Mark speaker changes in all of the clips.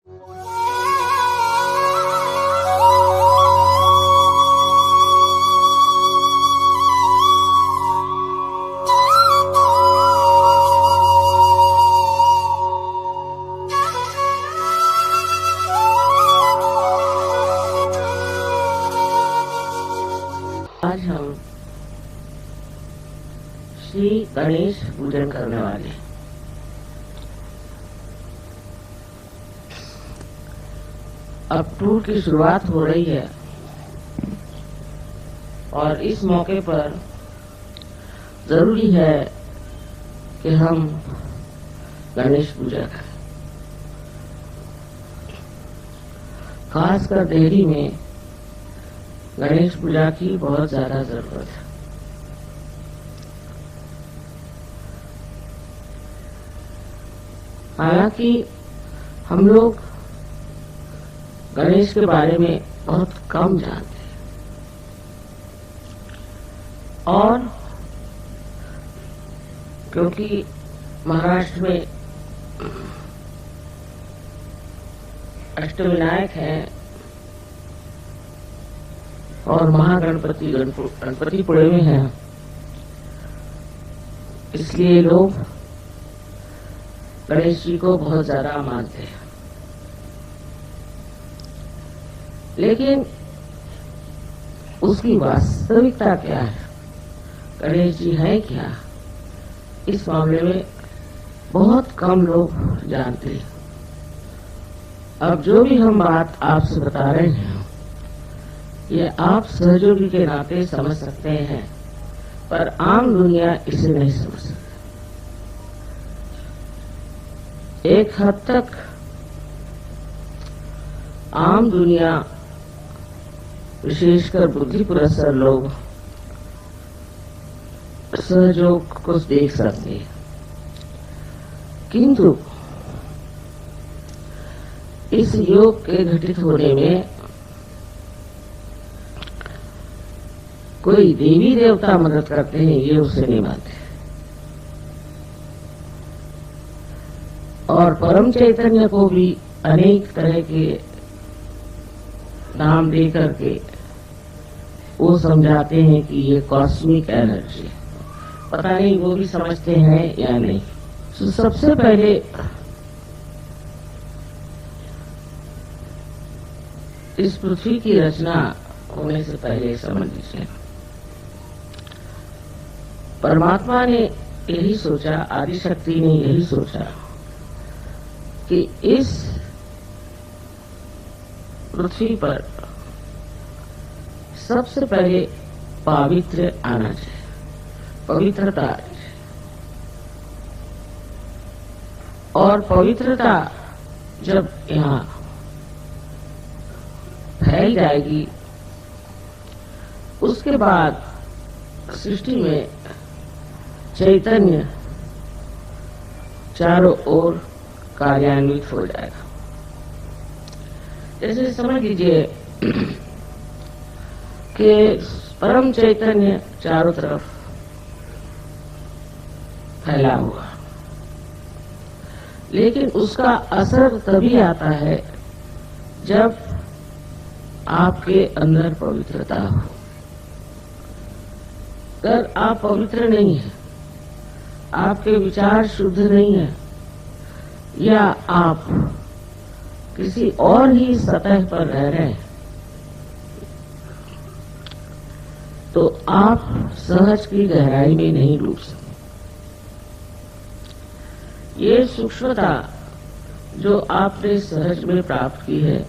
Speaker 1: आज हम श्री गणेश पूजन करने वाले हैं। अब टूर की शुरुआत हो रही है और इस मौके पर जरूरी है कि हम गणेश पूजा करें। खासकर देहरी में गणेश पूजा की बहुत ज्यादा जरूरत है। हालांकि हम लोग गणेश के बारे में बहुत कम जानते हैं और क्योंकि महाराष्ट्र में अष्टविनायक हैं और महागणपति गणपतिपुणे में है, इसलिए लोग गणेश जी को बहुत ज्यादा मानते हैं। लेकिन उसकी वास्तविकता क्या है, गणेश जी है क्या, इस मामले में बहुत कम लोग जानते हैं। अब जो भी हम बात आपसे बता रहे हैं ये आप सहयोगी के नाते समझ सकते हैं, पर आम दुनिया इसे नहीं समझ सकती। एक हद तक आम दुनिया, विशेषकर बुद्धि पुरस्सर लोग सहयोग को देख सकते हैं, किंतु इस योग के घटित होने में कोई देवी देवता मदद करते हैं ये उसे नहीं मानते। और परम चैतन्य को भी अनेक तरह के नाम दे करके वो समझाते हैं कि ये कॉस्मिक एनर्जी, पता नहीं वो भी समझते हैं या नहीं। तो सबसे पहले इस पृथ्वी की रचना होने से पहले समझ लीजिए, परमात्मा ने यही सोचा, आदिशक्ति ने यही सोचा कि इस पृथ्वी पर सबसे पहले पवित्र आना चाहिए, पवित्रता। और पवित्रता जब यहाँ फैल जाएगी, उसके बाद सृष्टि में चैतन्य चारों ओर कार्यान्वित हो जाएगा। जैसे समझ लीजिए कि परम चैतन्य चारों तरफ फैला हुआ, लेकिन उसका असर तभी आता है जब आपके अंदर पवित्रता हो। अगर आप पवित्र नहीं है, आपके विचार शुद्ध नहीं है, या आप किसी और ही सतह पर रह रहे हैं, तो आप सहज की गहराई में नहीं डूब सकते। ये सूक्ष्मता जो आपने सहज में प्राप्त की है,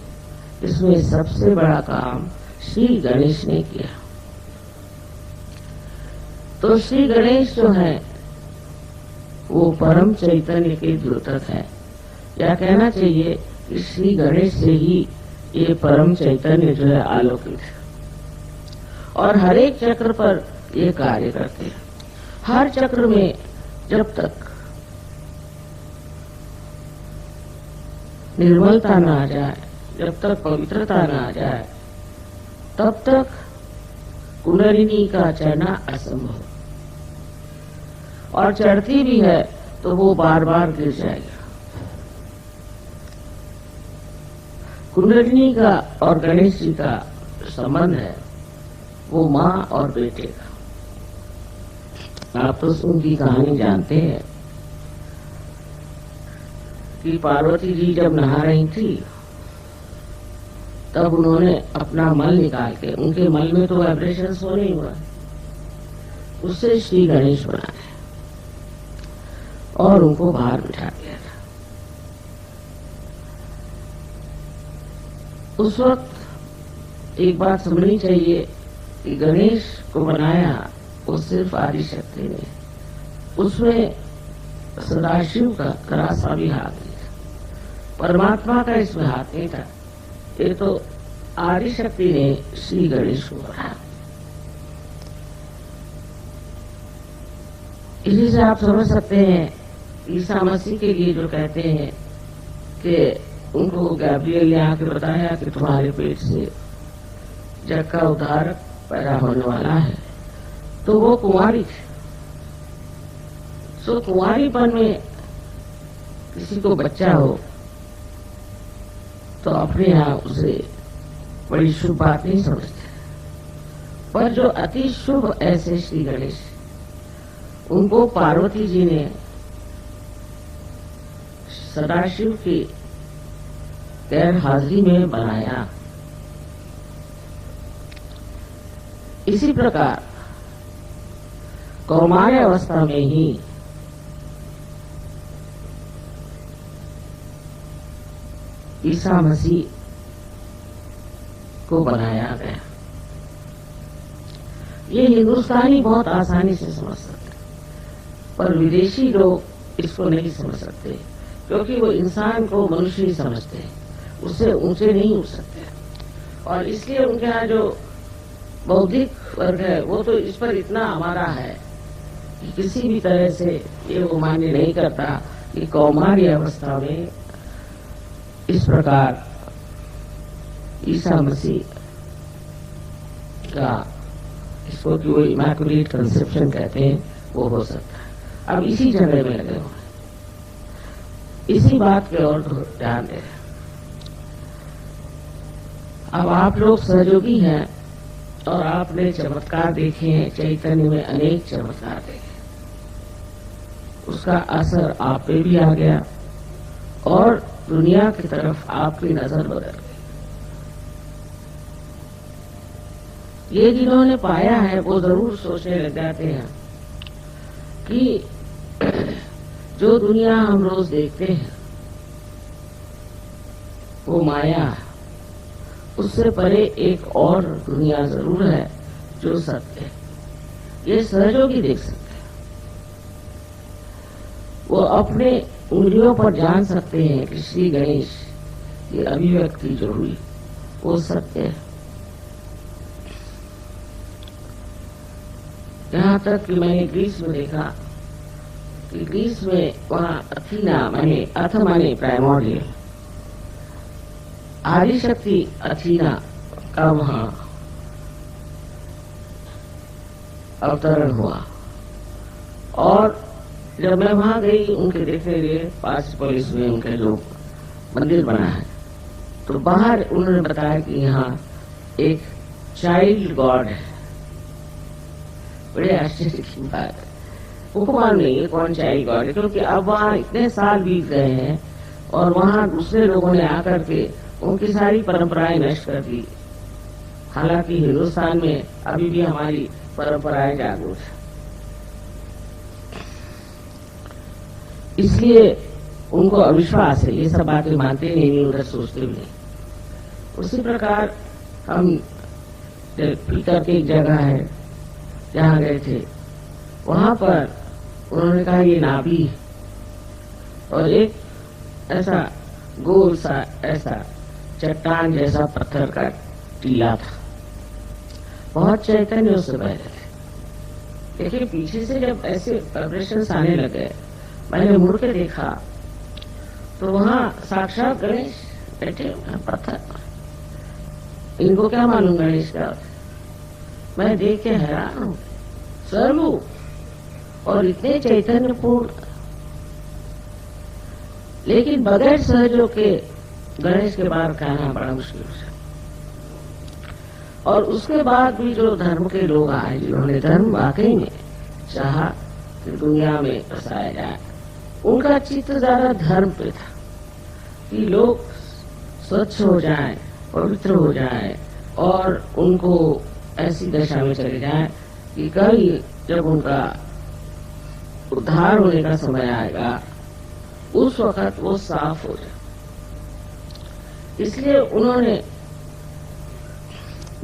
Speaker 1: इसमें सबसे बड़ा काम श्री गणेश ने किया। तो श्री गणेश जो है वो परम चैतन्य के द्योतक है, या कहना चाहिए कि श्री गणेश से ही ये परम चैतन्य जो है आलोकित है, और हर एक चक्र पर ये कार्य करते हैं। हर चक्र में जब तक निर्मलता न आ जाए, जब तक पवित्रता न आ जाए, तब तक कुंडलिनी का चढ़ना असंभव, और चढ़ती भी है तो वो बार बार गिर जाएगा। कुंडलिनी का और गणेश जी का संबंध है वो माँ और बेटे का। आप तो उनकी कहानी जानते हैं कि पार्वती जी जब नहा रही थी तब उन्होंने अपना मल निकाल के, उनके मल में तो वाइब्रेशन सो नहीं हुआ, उससे श्री गणेश बनाए और उनको बाहर बिठा दिया था। उस वक्त एक बात समझनी चाहिए कि गणेश को बनाया वो सिर्फ आदि शक्ति ने, उसमें सदाशिव का जरा सा भी हाथ नहीं था, परमात्मा का इसमें हाथ नहीं था। ये तो आदि शक्ति ने श्री गणेश को बनाया। इसी से आप समझ सकते हैं ईसा मसीह के लिए जो कहते हैं कि उनको गैब्रियल ने आके बताया कि तुम्हारे पेट से जग का उद्धारक पैदा होने वाला है, तो वो कुंवारी थी। सो कुंवारीपन में किसी को बच्चा हो तो अपने यहाँ उसे बड़ी शुभ बात नहीं समझते, पर जो अति शुभ ऐसे श्री गणेश, उनको पार्वती जी ने सदाशिव की गैर हाजिरी में बनाया। इसी प्रकार कौमार्य अवस्था में ही ईसा मसीह को बनाया गया। ये हिंदुस्तानी बहुत आसानी से समझ सकते, पर विदेशी लोग इसको नहीं समझ सकते, क्योंकि वो इंसान को मनुष्य ही समझते हैं, उससे ऊंचे नहीं उठ सकते। और इसलिए उनके यहाँ जो बौद्धिक वर्ग है वो तो इस पर इतना हमारा है कि किसी भी तरह से ये वो मान्य नहीं करता कि कौमार्य अवस्था में इस प्रकार ईसा मसीह का, इसको कि वो इमैकुलेट कंसेप्शन कहते हैं, वो हो सकता है। अब इसी झगड़े में लगे हुए, इसी बात पे और ध्यान दे। अब आप लोग सहयोगी हैं और आपने चमत्कार देखे हैं, चैतन्य में अनेक चमत्कार देखे, उसका असर आप पे भी आ गया और दुनिया की तरफ आपकी नजर बदल गई। ये जिन्होंने पाया है वो जरूर सोचने लग जाते हैं कि जो दुनिया हम रोज देखते हैं वो माया है, उससे परे एक और दुनिया जरूर है जो सत्य है। ये सहयोगी देख सकते हैं, वो अपने उंगलियों पर जान सकते हैं कि श्री गणेश की अभिव्यक्ति जो हुई वो सत्य है। यहाँ तक कि मैंने ग्रीस में देखा कि ग्रीस में वहाँ अथीना माने अथ माने प्राइमोर्डियल, आदिशक्ति अथीना का वहाँ अवतरण हुआ। और जब मैं वहां गई उनके देखने के लिए, पास पुलिस में उनके जो मंदिर बना है, तो बाहर उन्होंने बताया कि यहाँ एक चाइल्ड गॉड है। बड़े आश्चर्य की बात है, उनको मालूम नहीं है कौन चाइल्ड गॉड है, क्योंकि अब वहाँ इतने साल बीत गए हैं और वहाँ दूसरे लोगों ने आकर के उनकी सारी परंपराएं नष्ट कर दी। हालांकि हिंदुस्तान में अभी भी हमारी परंपराएं जागरूक है, इसलिए उनको अविश्वास है, ये सब बातें मानते नहीं, उधर सोचते भी नहीं। उसी प्रकार हम पीकर की एक जगह है जहाँ गए थे, वहां पर उन्होंने कहा ये नाभि है और एक ऐसा गोल सा ऐसा चट्टान जैसा पत्थर का टीला था, बहुत चैतन्य उससे बह रहे थे। देखिए पीछे से जब ऐसे वाइब्रेशन आने लगे, मैंने मुड़ के देखा तो वहां साक्षात गणेश बैठे पत्थर। इनको क्या मालूम गणेश का, मैं देख के हैरान हूं, सर्वू और इतने चैतन्यपूर्ण, लेकिन बगैर सहजों के गणेश के बाद कहना बड़ा मुश्किल है। और उसके बाद भी जो धर्म के लोग आए, जिन्होंने धर्म वाकई में चाहा कि दुनिया में बसाया जाए, उनका चित्त ज्यादा धर्म पे था कि लोग स्वच्छ हो जाएं, पवित्र हो जाएं और उनको ऐसी दशा में चले जाएं कि कल जब उनका उद्धार होने का समय आएगा उस वक्त वो साफ हो जाए। इसलिए उन्होंने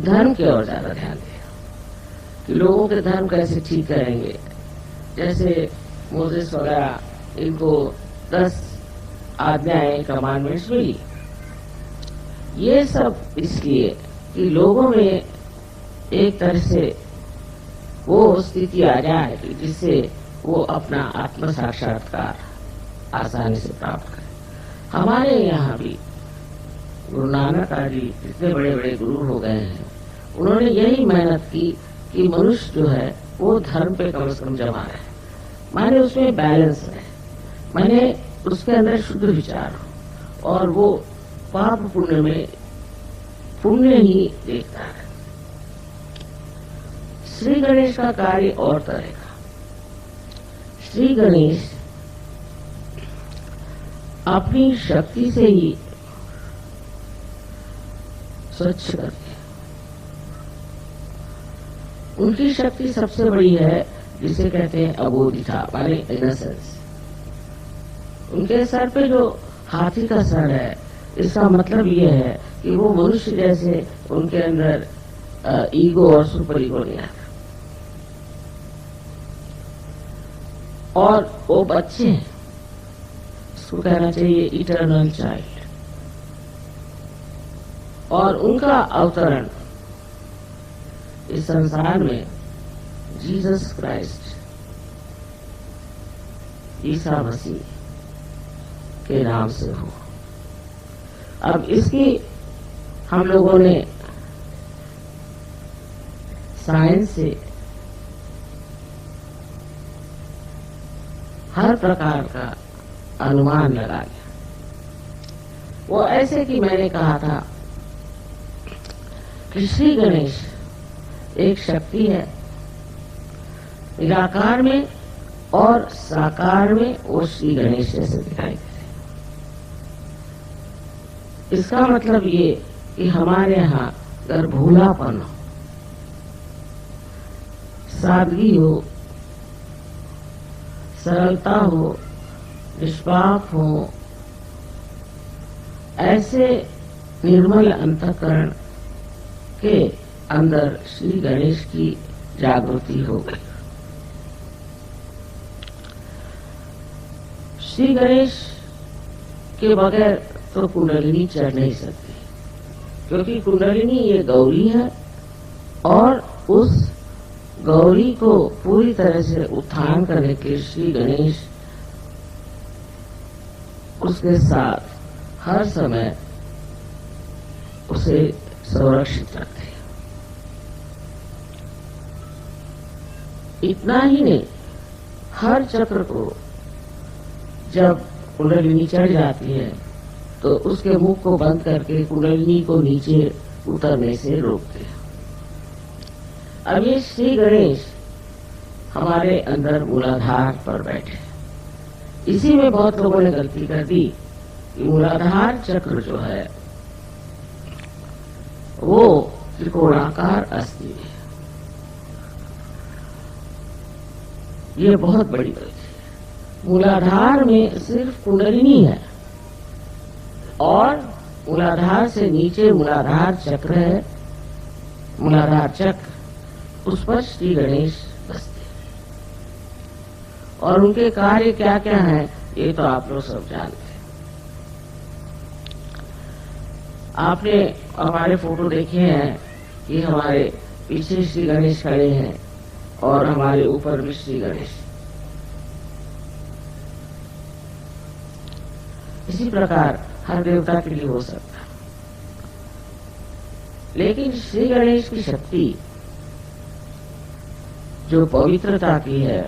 Speaker 1: धर्म की ओर ज्यादा ध्यान दिया कि लोगों के धर्म कैसे ठीक करेंगे। जैसे मोसेस वगैरह, इनको 10 आज्ञाएं, कमांडमेंट्स मिली। ये सब इसलिए कि लोगों में एक तरह से वो स्थिति आ जाए कि जिससे वो अपना आत्म साक्षात्कार आसानी से प्राप्त करें। हमारे यहाँ भी गुरु नानक आदि इतने बड़े बड़े गुरु हो गए हैं, उन्होंने यही मेहनत की कि मनुष्य जो है वो धर्म पे कम से कम जमा रहे, माने उसमें बैलेंस रहे, माने उसके अंदर शुद्ध विचार हो और वो पाप पुण्य में पुण्य ही देखता है। श्री गणेश का कार्य और तरह का। श्री गणेश अपनी शक्ति से ही स्वच्छ करते हैं। उनकी शक्ति सबसे बड़ी है, जिसे कहते हैं अबोधिता, माने इनोसेंस। उनके सर पे जो हाथी का सर है, इसका मतलब ये है कि वो मनुष्य जैसे उनके अंदर ईगो और सुपर ईगो नहीं आता। और वो बच्चे हैं, उसको कहना चाहिए इटर्नल चाइल्ड। और उनका अवतरण इस संसार में जीसस क्राइस्ट, ईसा मसीह के नाम से हो। अब इसकी हम लोगों ने साइंस से हर प्रकार का अनुमान लगा लिया। वो ऐसे कि मैंने कहा था कि श्री गणेश एक शक्ति है, निराकार में और साकार में वो श्री गणेश जैसे दिखाई देते। इसका मतलब ये कि हमारे यहाँ अगर भोलापन हो, सादगी हो, सरलता हो, निष्पाप हो, ऐसे निर्मल अंतःकरण के अंदर श्री गणेश की जागृति हो गई। श्री गणेश के बगैर तो कुंडलिनी चढ़ नहीं सकती, क्योंकि कुंडलिनी ये गौरी है और उस गौरी को पूरी तरह से उत्थान करने के श्री गणेश उसके साथ हर समय उसे संरक्षित रखते हैं। इतना ही नहीं, हर चक्र को जब कुंडलिनी चढ़ जाती है तो उसके मुख को बंद करके कुंडलिनी को नीचे उतरने से रोकते हैं। अब ये श्री गणेश हमारे अंदर मूलाधार पर बैठे। इसी में बहुत लोगों ने गलती कर दी कि मूलाधार चक्र जो है वो त्रिकोणाकार अस्थि है। ये बहुत बड़ी गलती है। मूलाधार में सिर्फ कुंडलिनी है और मूलाधार से नीचे मूलाधार चक्र है। मूलाधार चक्र, उस पर श्री गणेश बसते हैं। और उनके कार्य क्या क्या हैं ये तो आप लोग सब जानते हैं। आपने हमारे फोटो देखे हैं कि हमारे पीछे श्री गणेश खड़े हैं और हमारे ऊपर भी श्री गणेश। इसी प्रकार हर देवता के लिए हो सकता है, लेकिन श्री गणेश की शक्ति जो पवित्रता की है,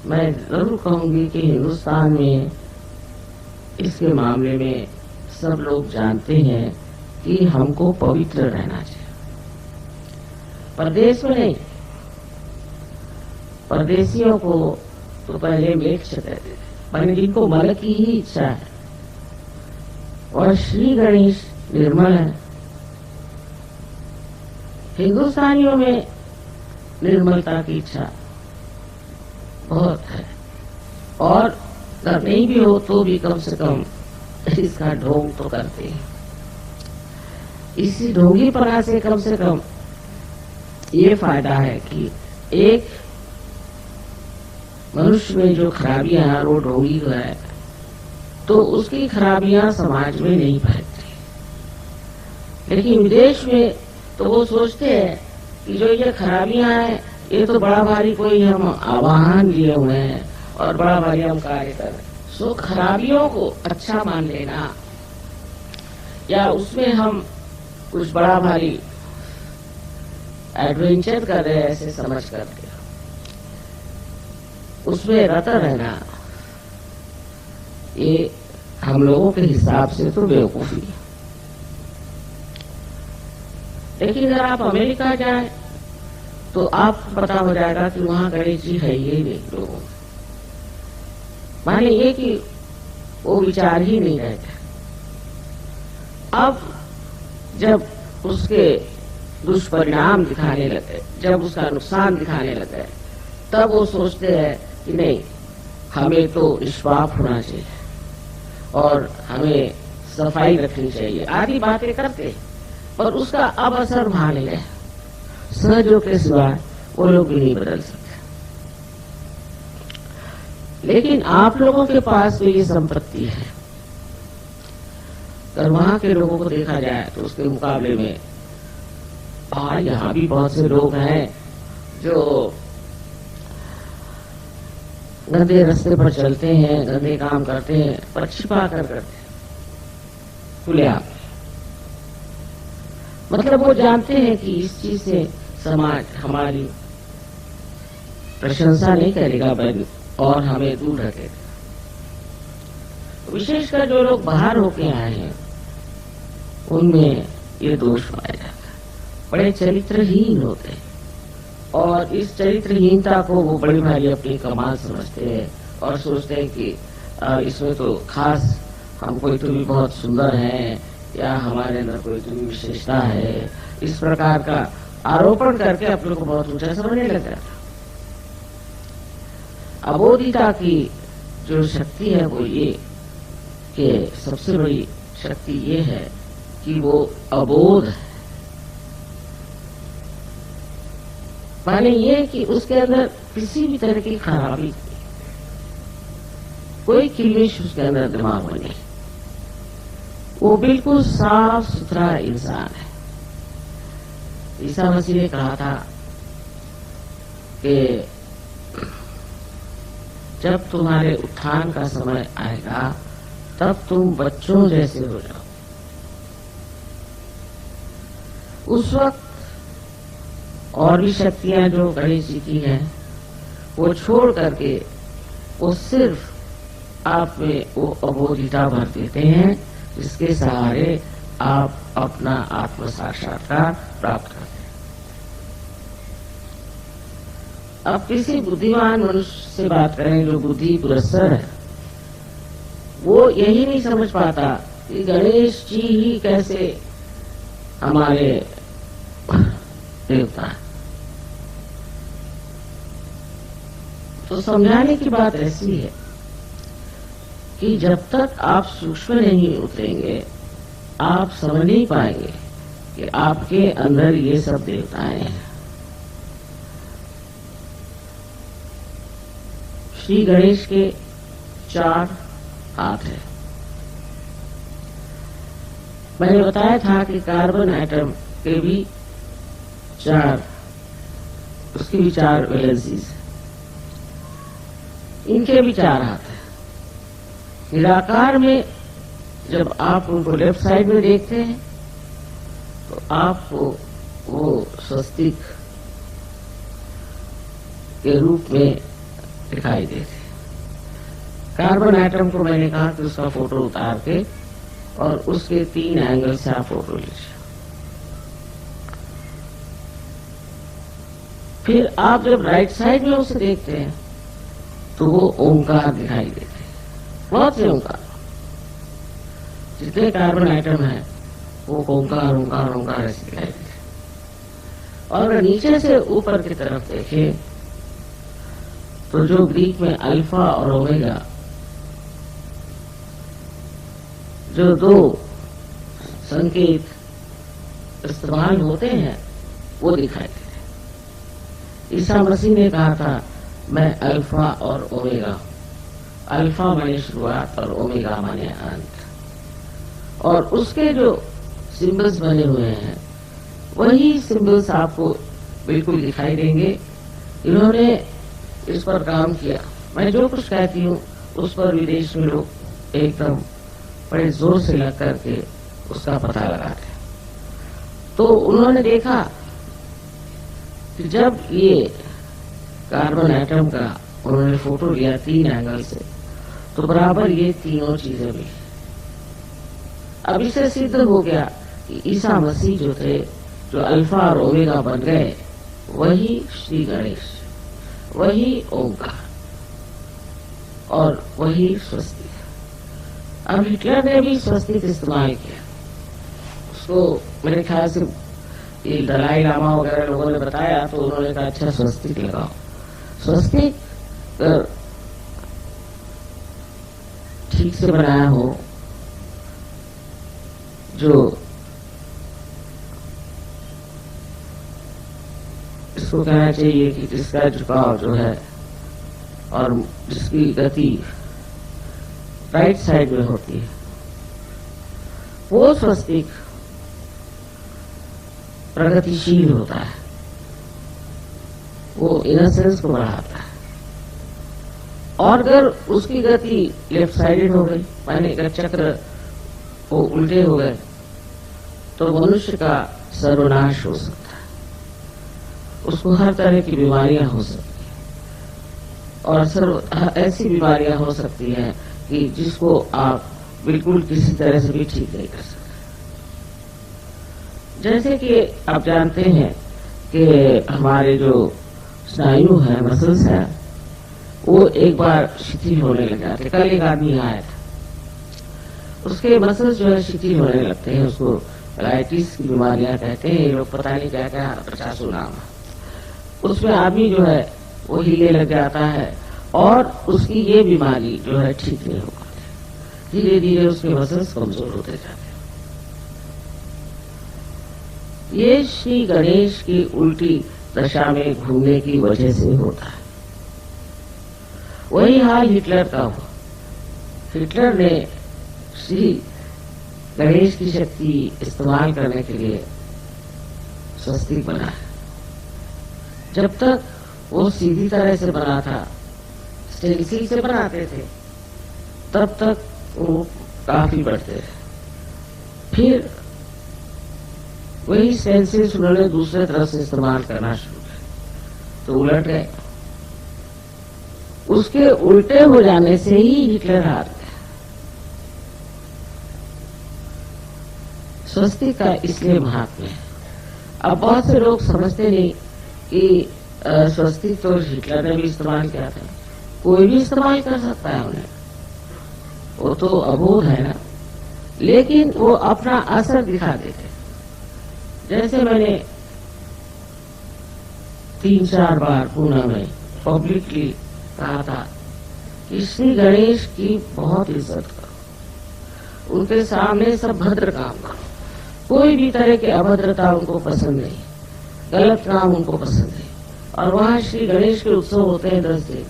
Speaker 1: मैं जरूर कहूंगी कि हिंदुस्तान में इसके मामले में सब लोग जानते हैं कि हमको पवित्र रहना चाहिए। परदेश में नहीं, परदेशियों को तो पहले मेक्ष कहते थे, पर जिनको मल की ही इच्छा है और श्री गणेश निर्मल है। हिंदुस्तानियों में निर्मलता की इच्छा बहुत है, और अगर नहीं भी हो तो भी कम से कम इसका ढोंग तो करते हैं। इसी ढोंगीपना से कम ये फायदा है कि एक मनुष्य में जो खराबियां हैं वो ढोंगी को है, तो उसकी खराबियां समाज में नहीं फैलती। लेकिन विदेश में तो वो सोचते हैं कि जो ये खराबियां हैं ये तो बड़ा भारी कोई हम आवाहन लिए हुए हैं और बड़ा भारी हम कार्य कर रहे हैं। सो खराबियों को अच्छा मान लेना या उसमें हम कुछ बड़ा भारी एडवेंचर कर रहे हैं ऐसे समझ करके उसमें रत रहना, ये हम लोगों के हिसाब से तो बेवकूफी है। लेकिन अगर आप अमेरिका जाएं तो आपको पता हो जाएगा कि वहां गणेश जी है ही नहीं लोगों, माने ये कि वो विचार ही नहीं रहते। अब जब उसके दुष्परिणाम दिखाने लगे, जब उसका नुकसान दिखाने लगे, तब वो सोचते हैं कि नहीं, हमें तो निष्पाप होना चाहिए और हमें सफाई रखनी चाहिए, आदि बातें करते, पर उसका अब असर वहां नहीं है। सहजों के सिवा वो लोग भी नहीं बदल सकते। लेकिन आप लोगों के पास तो ये संपत्ति है। अगर वहां के लोगों को देखा जाए तो उसके मुकाबले में यहाँ भी बहुत से लोग हैं जो गंदे रास्ते पर चलते हैं, गंदे काम करते हैं, पर छिपा कर करते हैं, खुलेआम। मतलब वो जानते हैं कि इस चीज से समाज हमारी प्रशंसा नहीं करेगा और हमें दूर रखेगा। विशेषकर जो लोग बाहर होके आए हैं उनमें ये दोष पाया जाता है, बड़े चरित्रहीन होते हैं और इस चरित्रहीनता को वो बड़ी भारी अपनी कमाल समझते हैं और सोचते हैं कि इसमें तो खास हम कोई तो भी बहुत सुंदर है या हमारे अंदर कोई तो भी विशेषता है, इस प्रकार का आरोपण करके अपने को बहुत ऊंचा समझने लग जाता। अबोधिता की जो शक्ति है वो ये कि सबसे बड़ी शक्ति ये है कि वो अबोध है, माने ये कि उसके अंदर किसी भी तरह की खराबी, कोई किलमिश उसके अंदर दिमाग में नहीं, वो बिल्कुल साफ सुथरा इंसान है। ईसा मसीह ने कहा था कि जब तुम्हारे उत्थान का समय आएगा तब तुम बच्चों जैसे हो जाओ। उस वक्त और भी शक्तियां जो गणेश जी की हैं वो छोड़ करके वो सिर्फ आप में वो अबोधिता भर देते हैं जिसके सहारे आप अपना आत्म साक्षात्कार प्राप्त करते हैं। अब किसी बुद्धिमान मनुष्य से बात करें जो बुद्धि पुरस्सर है, वो यही नहीं समझ पाता कि गणेश जी ही कैसे हमारे देवता है। तो समझाने की बात ऐसी है कि जब तक आप सूक्ष्म नहीं उतरेंगे आप समझ नहीं पाएंगे कि आपके अंदर ये सब देवताएं हैं। श्री गणेश के 4 हाथ हैं। मैंने बताया था कि कार्बन एटम के भी 4, उसकी भी 4 वैलेंसीज, इनके भी 4 हाथ हैं। निराकार में जब आप उनको लेफ्ट साइड में देखते हैं तो आपको वो स्वस्तिक के रूप में दिखाई देते हैं। कार्बन एटम को मैंने कहा कि उसका फोटो उतार के और उसके 3 एंगल से आप फोटो लीजिए। फिर आप जब राइट साइड में उसे देखते हैं तो वो ओंकार दिखाई देते हैं, बहुत से ओंकार। जितने कार्बन एटम है वो ओंकार ओंकार ओंकार ऐसे दिखाई देते हैं। और नीचे से ऊपर की तरफ देखें तो जो ग्रीक में अल्फा और ओमेगा जो 2 संकेत इस्तेमाल होते हैं वो दिखाई देते हैं। ईसा मसीह ने कहा था मैं अल्फा और ओमेगा, अल्फा माने शुरुआत और ओमेगा माने अंत। और उसके जो सिंबल्स बने हुए हैं वही सिंबल्स आपको बिल्कुल दिखाई देंगे। इन्होंने इस पर काम किया। मैं जो कुछ कहती हूँ उस पर विदेश में लोग एकदम बड़े जोर से लग करके उसका पता लगाते हैं। तो उन्होंने देखा कि जब ये कार्बन एटम का उन्होंने फोटो लिया 3 एंगल से तो बराबर ये तीनों चीजें मिली। अब इससे सिद्ध हो गया कि ईसा मसीह जो थे, जो अल्फा और ओमेगा बन गए, वही श्री गणेश, वही ओंकार और वही स्वस्तिक। अब हिटलर ने भी स्वस्तिक इस्तेमाल किया। उसको मेरे ख्याल से ये दलाई लामा वगैरह लोगों ने बताया तो उन्होंने कहा अच्छा स्वस्तिक लगाओ। स्वस्तिक ठीक से बनाया हो, जो इसको कहना चाहिए कि जिसका झुकाव जो है और जिसकी गति राइट साइड में होती है, वो स्वस्तिक प्रगतिशील होता है, वो इनोसेंस को बढ़ाता है। और अगर उसकी गति लेफ्ट साइडेड हो गई, माने अगर चक्र वो उल्टे हो गए, तो मनुष्य का सर्वनाश हो सकता है, उसको हर तरह की बीमारियां हो सकती हैं और ऐसी बीमारियां हो सकती हैं कि जिसको आप बिल्कुल किसी तरह से भी ठीक नहीं कर सकते। जैसे कि आप जानते हैं कि हमारे जो स्नायु है, मसल्स है, वो एक बार शिथिल होने लग जाते। कल एक आदमी आया था, उसके मसल्स जो है शिथिल होने लगते हैं, उसको राइटिस की बीमारियां कहते हैं, ये लोग पता नहीं क्या क्या 50 नाम। उसमें आदमी जो है वो हिले लग जाता है और उसकी ये बीमारी जो है ठीक नहीं हो पाती, धीरे धीरे उसके मसल्स कमजोर होते जाते हैं। ये श्री गणेश की उल्टी दशा में घूमने की वजह से होता है। वही हाल हिटलर का हुआ। हिटलर ने श्री गणेश की शक्ति इस्तेमाल करने के लिए स्वस्तिक बनाया। जब तक वो सीधी तरह से बना था, स्टेंसिल से बनाते थे, तब तक वो काफी बढ़ते थे। फिर वही स्टेंसिल्स उन्होंने दूसरे तरफ से इस्तेमाल करना शुरू किया तो उलट गए। उसके उल्टे हो जाने से ही हिटलर हार गया। स्वस्तिक का इसलिए महत्व है। अब बहुत से लोग समझते नहीं कि स्वस्तिक तो हिटलर ने भी इस्तेमाल किया था, कोई भी इस्तेमाल कर सकता है उन्हें, वो तो अबोध है ना। लेकिन वो अपना असर दिखा देते। जैसे मैंने 3-4 बार पुणे में पब्लिकली कहा था कि श्री गणेश की बहुत इज्जत करो, उनके सामने सब भद्र काम करो, कोई भी तरह की अभद्रता उनको पसंद नहीं, गलत काम उनको पसंद नहीं। और वहां श्री गणेश के उत्सव होते हैं 10 दिन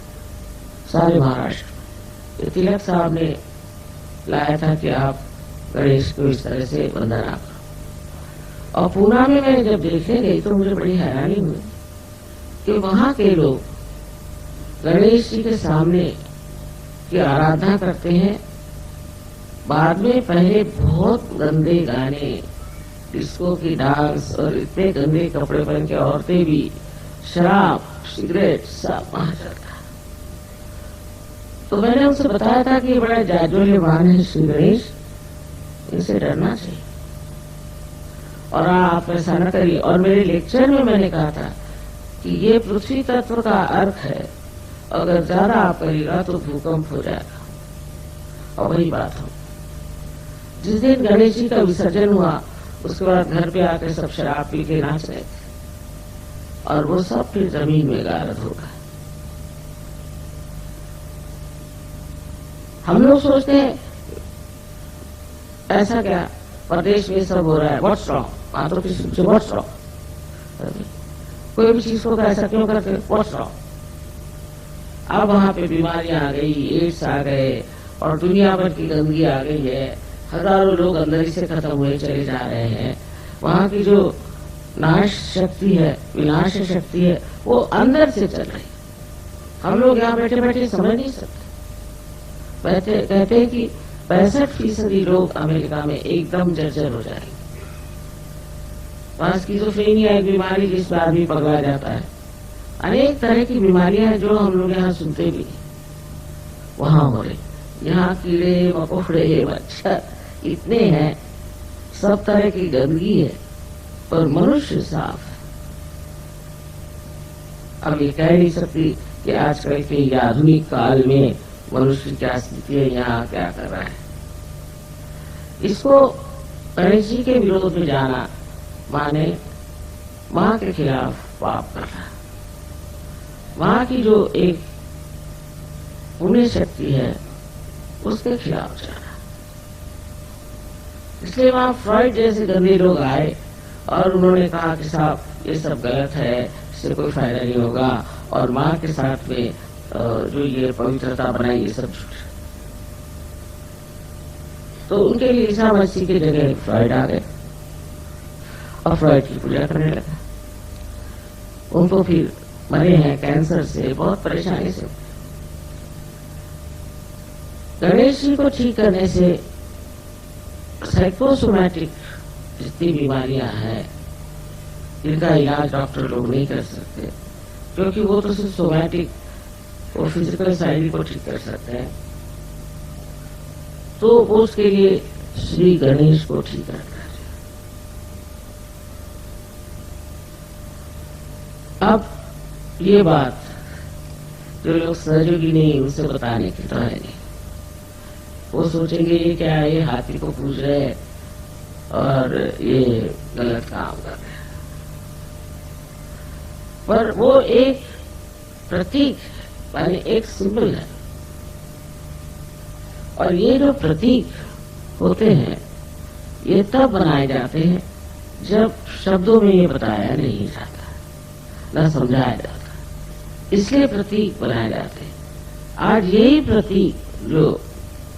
Speaker 1: सारे महाराष्ट्र में। तिलक साहब ने लाया था कि आप गणेश को इस तरह से वंदना करो। और पूना में मैंने जब देखने गई तो मुझे बड़ी हैरानी हुई कि वहां के लोग गणेश जी के सामने की आराधना करते हैं, बाद में पहले बहुत गंदे गाने, डिस्को की डांस और इतने गंदे कपड़े पहन के औरतें भी, शराब, सिगरेट सब वहां चलता है। तो मैंने उनसे बताया था कि ये बड़ा जाज्वल्यमान है श्री गणेश, इनसे डरना चाहिए और आप ऐसा न करिए। और मेरे लेक्चर में मैंने कहा था कि ये पृथ्वी तत्व का अर्थ है, अगर ज्यादा आप करिएगा तो भूकंप हो जाएगा। और वही बात हो, जिस दिन गणेश जी का विसर्जन हुआ उसके बाद घर पे आकर सब शराब पी के नाच रहे थे और वो सब फिर जमीन में गारद होगा। हम लोग सोचते हैं ऐसा क्या प्रदेश में सब हो रहा है, व्हाट्स रॉन्ग, हाँ तो किसी से व्हाट्स रॉन्ग, कोई भी चीज को ऐसा क्यों करते, व्हाट्स रॉन्ग। अब वहां पे बीमारियां आ गई, एड्स आ गए और दुनिया भर की गंदगी आ गई है, हजारों लोग अंदर ही से खत्म हुए चले जा रहे हैं। वहां की जो नाश शक्ति है, विनाश शक्ति है, वो अंदर से चल रही। हम लोग यहाँ बैठे बैठे समझ नहीं सकते। कहते हैं कि 65% लोग अमेरिका में एकदम जर्जर हो जाएंगे। वहां स्किज़ोफ्रेनिया एक बीमारी जिस पर आदमी पकड़ा जाता है, अनेक तरह की बीमारियां हैं जो हम लोग यहाँ सुनते भी वहां हो रही। यहाँ कीड़े मकोड़े मच्छर इतने हैं, सब तरह की गंदगी है, पर मनुष्य साफ है। अब ये कह नहीं सकती कि आजकल के आधुनिक काल में मनुष्य क्या स्थिति है, यहाँ क्या कर रहा है। इसको गणेश जी के विरोध में जाना माने वहां के खिलाफ पाप करना। वहां की जो एक पुण्य शक्ति है उसके खिलाफ जाना। इसलिए वहां फ्रॉइड जैसे गंदे लोग आए और उन्होंने कहा कि साहब ये सब गलत है, इससे कोई फायदा नहीं होगा, और माँ के साथ में जो ये पवित्रता बनाई ये सब झूठ। तो उनके लिए ईसा मसीह की जगह फ्रॉइड आ गए और फ्रॉइड की पूजा करने लगा। उनको फिर मरे हैं कैंसर से, बहुत परेशानी से। गणेश जी को ठीक करने से साइकोसोमैटिक जितनी बीमारियां हैं इनका इलाज डॉक्टर लोग नहीं कर सकते, क्योंकि वो तो सिर्फ सोमैटिक और फिजिकल साइड को ठीक कर सकते हैं। तो वो उसके लिए श्री गणेश को ठीक करना है। अब ये बात जो लोग सहयोगी नहीं उनसे बताने की तो है नहीं। वो सोचेंगे ये क्या है, ये हाथी को पूज रहे हैं और ये गलत काम कर रहे हैं। पर वो एक प्रतीक माने एक सिंबल है, और ये जो प्रतीक होते हैं ये तब बनाए जाते हैं जब शब्दों में ये बताया नहीं जाता, न समझाया जाता, इसलिए प्रतीक बनाए जाते हैं। आज यही प्रतीक जो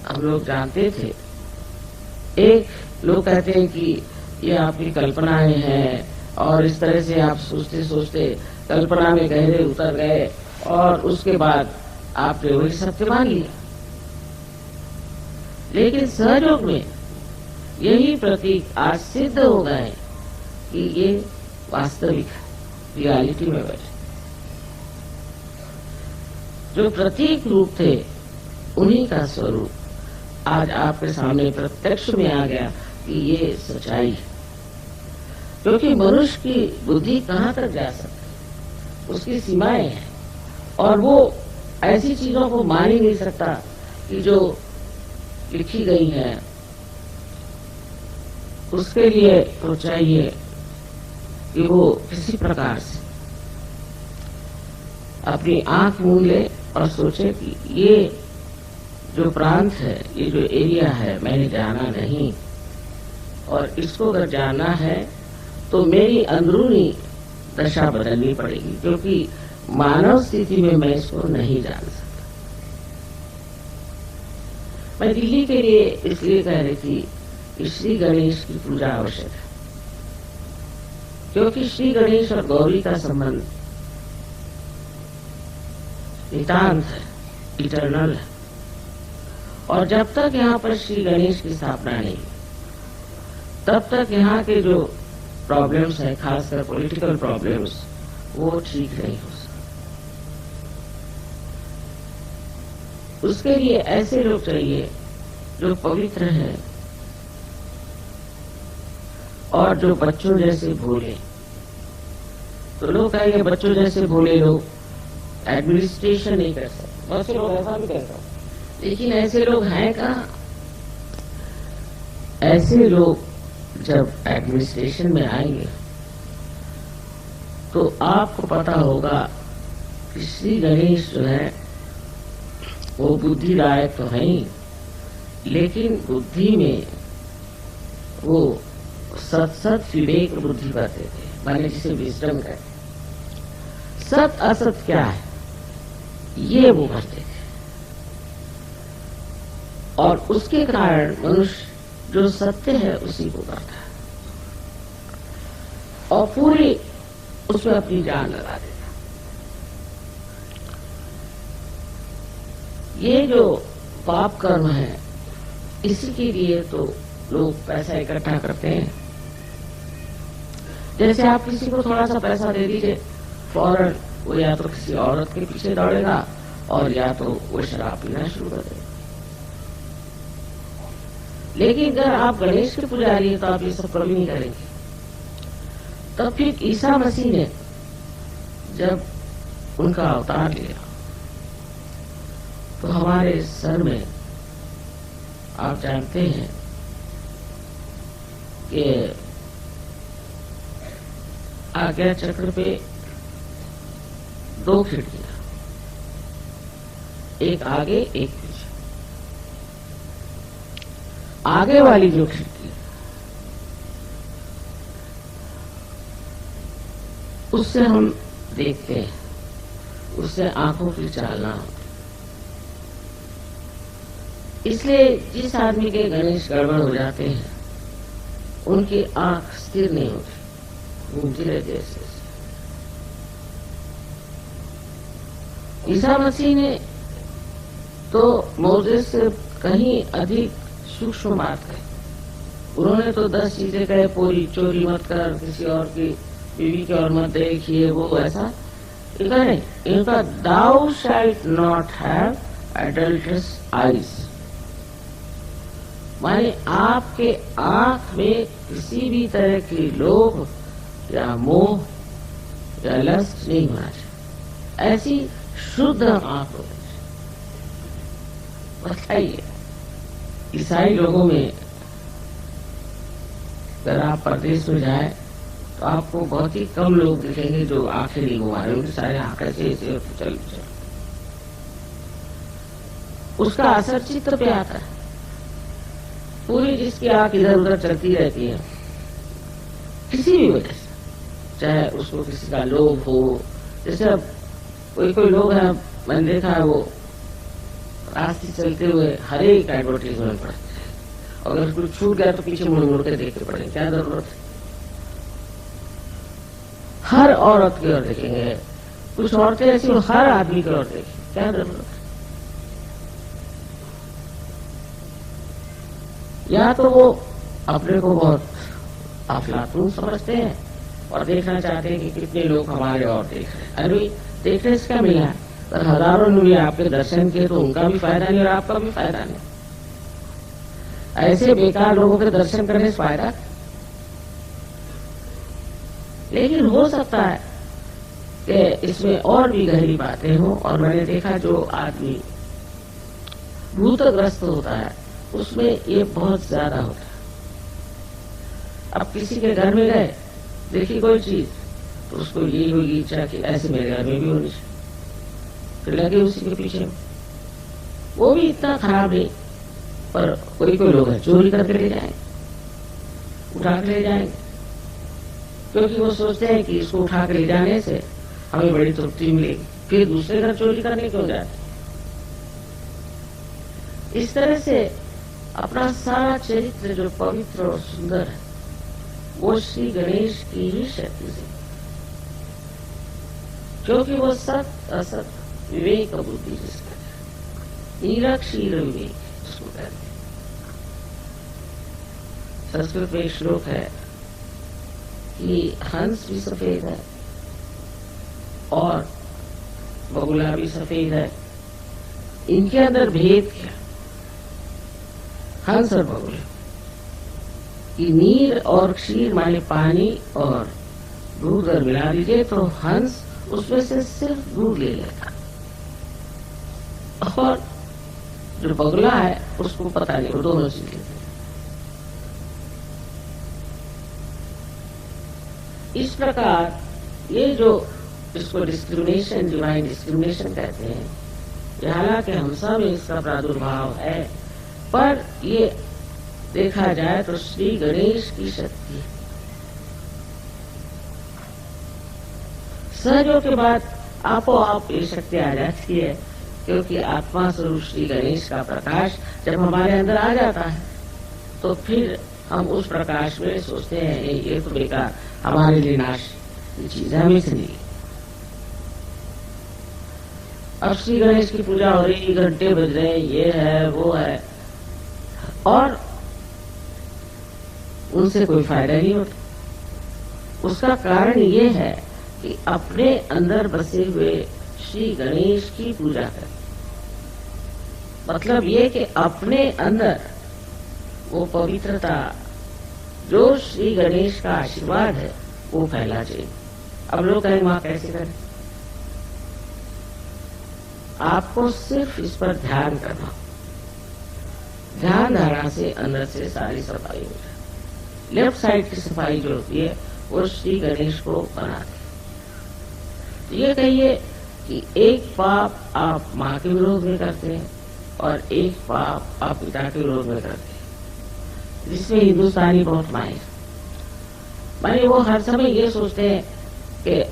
Speaker 1: हम लोग जानते थे, एक लोग कहते हैं कि ये आपकी कल्पनाएं हैं और इस तरह से आप सोचते सोचते कल्पना में गहरे उतर गए और उसके बाद आपने वही सत्य मान लिया। लेकिन सहयोग में यही प्रतीक आज सिद्ध हो गए कि ये वास्तविक रियलिटी में बैठे। जो प्रतीक रूप थे उन्हीं का स्वरूप आज आपके सामने प्रत्यक्ष में आ गया कि ये सच्चाई है। क्योंकि मनुष्य की बुद्धि कहाँ तक जा सकती है, उसकी सीमाएं हैं, और वो ऐसी चीजों को मान ही नहीं सकता कि जो लिखी गई है। उसके लिए तो चाहिए कि वो किसी प्रकार से अपनी आंख मूंद ले और सोचे कि ये जो प्रांत है, ये जो एरिया है, मैंने जाना नहीं, और इसको अगर जाना है तो मेरी अंदरूनी दशा बदलनी पड़ेगी, क्योंकि मानव स्थिति में मैं इसको नहीं जान सकता। मैं दिल्ली के लिए इसलिए कह रही थी कि श्री गणेश की पूजा आवश्यक है, क्योंकि श्री गणेश और गौरी का संबंध नितांत है, इटर्नल है। और जब तक यहाँ पर श्री गणेश की स्थापना नहीं, तब तक यहाँ के जो प्रॉब्लम्स है, खासकर पॉलिटिकल प्रॉब्लम्स, वो ठीक नहीं हो सकते। उसके लिए ऐसे लोग चाहिए जो पवित्र है और जो बच्चों जैसे भोले। तो लोग कहेंगे बच्चों जैसे भोले लोग एडमिनिस्ट्रेशन नहीं कर सकते, बहुत से लोग ऐसा भी कहते हैं, लेकिन ऐसे लोग हैं कहाँ? ऐसे लोग जब एडमिनिस्ट्रेशन में आएंगे तो आपको पता होगा कि श्री गणेश जो है वो बुद्धिदायक तो है ही, लेकिन बुद्धि में वो सत विवेक बुद्धि करते थे, माने जिसे विजडम कहते। सत असत क्या है ये वो करते थे, और उसके कारण मनुष्य जो सत्य है उसी को करता है और पूरी उसमें अपनी जान लगा देता। ये जो पाप कर्म है इसी के लिए तो लोग पैसा इकट्ठा करते हैं। जैसे आप किसी को थोड़ा सा पैसा दे दीजिए, फौरन वो या तो किसी औरत के पीछे दौड़ेगा और या तो वो शराब पीना शुरू कर देगा। लेकिन अगर आप गणेश के पुजारी हैं तो आप ये सब कभी नहीं करेंगे। तब फिर ईसा मसीह ने जब उनका अवतार लिया तो हमारे सर में आप जानते हैं कि आज्ञा चक्र पे 2 खिड़कियां, एक आगे एक पीछे। आगे वाली जो खिड़की उससे हम देखते हैं, उससे आंखों की चालना होती। इसलिए जिस आदमी के गणेश गड़बड़ हो जाते हैं उनकी आंख स्थिर नहीं होती, घूमती रहती है। ईसा मसीह ने तो मोसेस से कहीं अधिक सूक्ष्म बात कही। उन्होंने तो 10 चीजें कहे, पूरी चोरी मत कर, किसी और की बीवी की और मत देखिए, वो ऐसा नहीं। इनका thou shalt not have adulterous eyes, माने आपके आंख में किसी भी तरह की लोभ या मोह या लस्ट नहीं होना चाहिए, ऐसी शुद्ध आंख होनी चाहिए। बताइए ईसाई लोगों में अगर आप प्रदेश में जाए तो आपको बहुत ही कम लोग दिखेंगे जो आंखें नहीं घुमा रहे, उनके सारे आंखें से चल। उसका असर चित्त पे आता है। पूरी जिसकी आंख इधर उधर चलती रहती है किसी भी वजह से, चाहे उसको किसी का लोभ हो। जैसे अब कोई लोग हैं, मैंने देखा है, वो रास्ते चलते हुए हर एक एडवर्टीजमेंट पढ़ते हैं, अगर कुछ छूट गया तो पीछे मुड़ मुड़ के देखते पड़े, क्या जरूरत है? हर औरत की ओर देखेंगे, कुछ औरतें ऐसी हर आदमी की ओर देखेंगे, क्या जरूरत है? या तो वो अपने को बहुत अफलातून समझते हैं और देखना चाहते हैं कि कितने लोग हमारे और देख रहे हैं। अरे देखने से क्या मिला? पर हजारों ने भी आपके दर्शन किए तो उनका भी फायदा नहीं और आपका भी फायदा नहीं। ऐसे बेकार लोगों के दर्शन करने से फायदा। लेकिन हो सकता है कि इसमें और भी गहरी बातें हो, और मैंने देखा जो आदमी भूतग्रस्त होता है उसमें ये बहुत ज्यादा होता है। अब किसी के घर में गए, देखी कोई चीज, तो उसको यही होगी इच्छा कि ऐसे मेरे घर में भी होनी चाहिए, फिर लगे उसी के पीछे। वो भी इतना खराब नहीं, पर कोई लोग है चोरी करके ले जाएंगे, उठा के ले जाएंगे, क्योंकि वो सोचते हैं कि इसको उठा के ले जाने से हमें बड़ी तृप्ति मिलेगी, फिर दूसरे घर चोरी करने क्यों जाते। इस तरह से अपना सारा चरित्र जो पवित्र और सुंदर है वो श्री गणेश की ही शक्ति से, क्योंकि वो सत असत विवेक बुद्धि जिसका निरक्षीर विवेक उसको कहते हैं। संस्कृत में श्लोक है कि हंस भी सफेद है और बगुला भी सफेद है, इनके अंदर भेद क्या? हंस और बगुले कि नीर और क्षीर माने पानी और दूध अगर मिला दीजिए तो हंस उसमें से सिर्फ दूध ले लेता, और जो बगुला है उसको पता नहीं, वो दोनों चीज लेते। इस प्रकार ये जो इसको डिस्क्रिमिनेशन, डिवाइन डिस्क्रिमिनेशन कहते हैं, ये हालांकि हम सब में इसका प्रादुर्भाव है, पर ये देखा जाए तो श्री गणेश की शक्ति है। सहयोग के बाद आपो आप ये शक्ति आ जाती है, क्योंकि आत्मा स्वरूप श्री गणेश का प्रकाश जब हमारे अंदर आ जाता है तो फिर हम उस प्रकाश में सोचते हैं ये तो बेकार, हमारे लिए नाश की चीज है, हमें से नहीं। अब श्री गणेश की पूजा हो रही, घंटे बज रहे, ये है वो है, और उनसे कोई फायदा नहीं होता। उसका कारण ये है कि अपने अंदर बसे हुए श्री गणेश की पूजा करें। मतलब ये कि अपने अंदर वो पवित्रता जो श्री गणेश का आशीर्वाद है वो फैला चाहिए। अब लोग कहें वहां कैसे करें? आपको सिर्फ इस पर ध्यान करना, ध्यान धारणा से अंदर से सारी सफाई हो जाए। लेफ्ट साइड की सफाई जो होती है वो श्री गणेश को बनाती है। ये कहिए कि एक पाप आप माँ के विरोध में करते हैं और एक पाप आप पिता के विरोध में करते हैं, जिसमें हिंदुस्तानी बहुत माहिर, माने वो हर समय ये सोचते हैं कि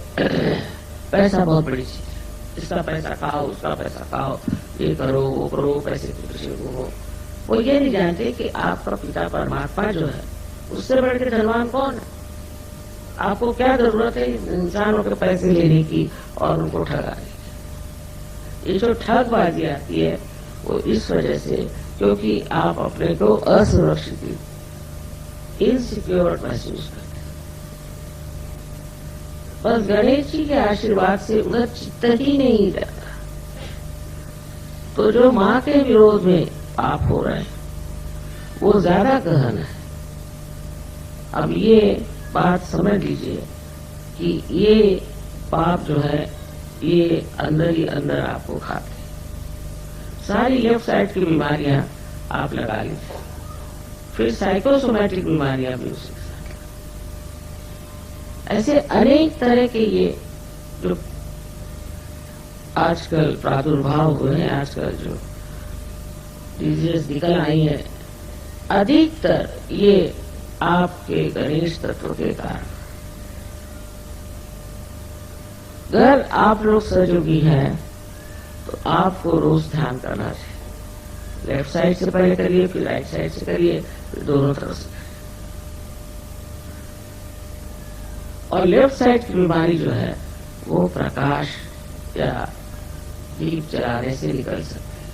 Speaker 1: पैसा बहुत बड़ी चीज है, इसका पैसा खाओ, उसका पैसा खाओ, ये करो वो करो, पैसे की खुशी हो। वो ये नहीं जानते कि आपका पिता परमात्मा जो है उससे बढ़ के धनवान कौन है। आपको क्या जरूरत है इंसानों के पैसे लेने की और उनको ठगाने की? ये जो ठगबाजी आती है वो इस वजह से क्योंकि आप अपने को असुरक्षित, इनसिक्योर महसूस करते हैं। बस गणेश जी के आशीर्वाद से उधर चित्त ही नहीं रहता। तो जो माँ के विरोध में पाप हो रहे हैं वो ज्यादा गहन है। अब ये बात समझ लीजिए कि ये पाप जो है ये अंदर ही अंदर आपको खाते हैं। सारी लेफ्ट साइड की बीमारियां आप लगा लीजिए, फिर साइकोसोमैटिक बीमारियां भी उसी के साथ। ऐसे अनेक तरह के ये जो आजकल प्रादुर्भाव हुए हैं, आजकल जो डिजीज निकल आई है, अधिकतर ये आपके गणेश तत्व के कारण। अगर आप लोग सहयोगी हैं तो आपको रोज ध्यान करना चाहिए। लेफ्ट साइड से पहले करिए, फिर राइट साइड से करिए, फिर दोनों तरफ से। और लेफ्ट साइड की बीमारी जो है वो प्रकाश या दीप जलाने से निकल सकती है,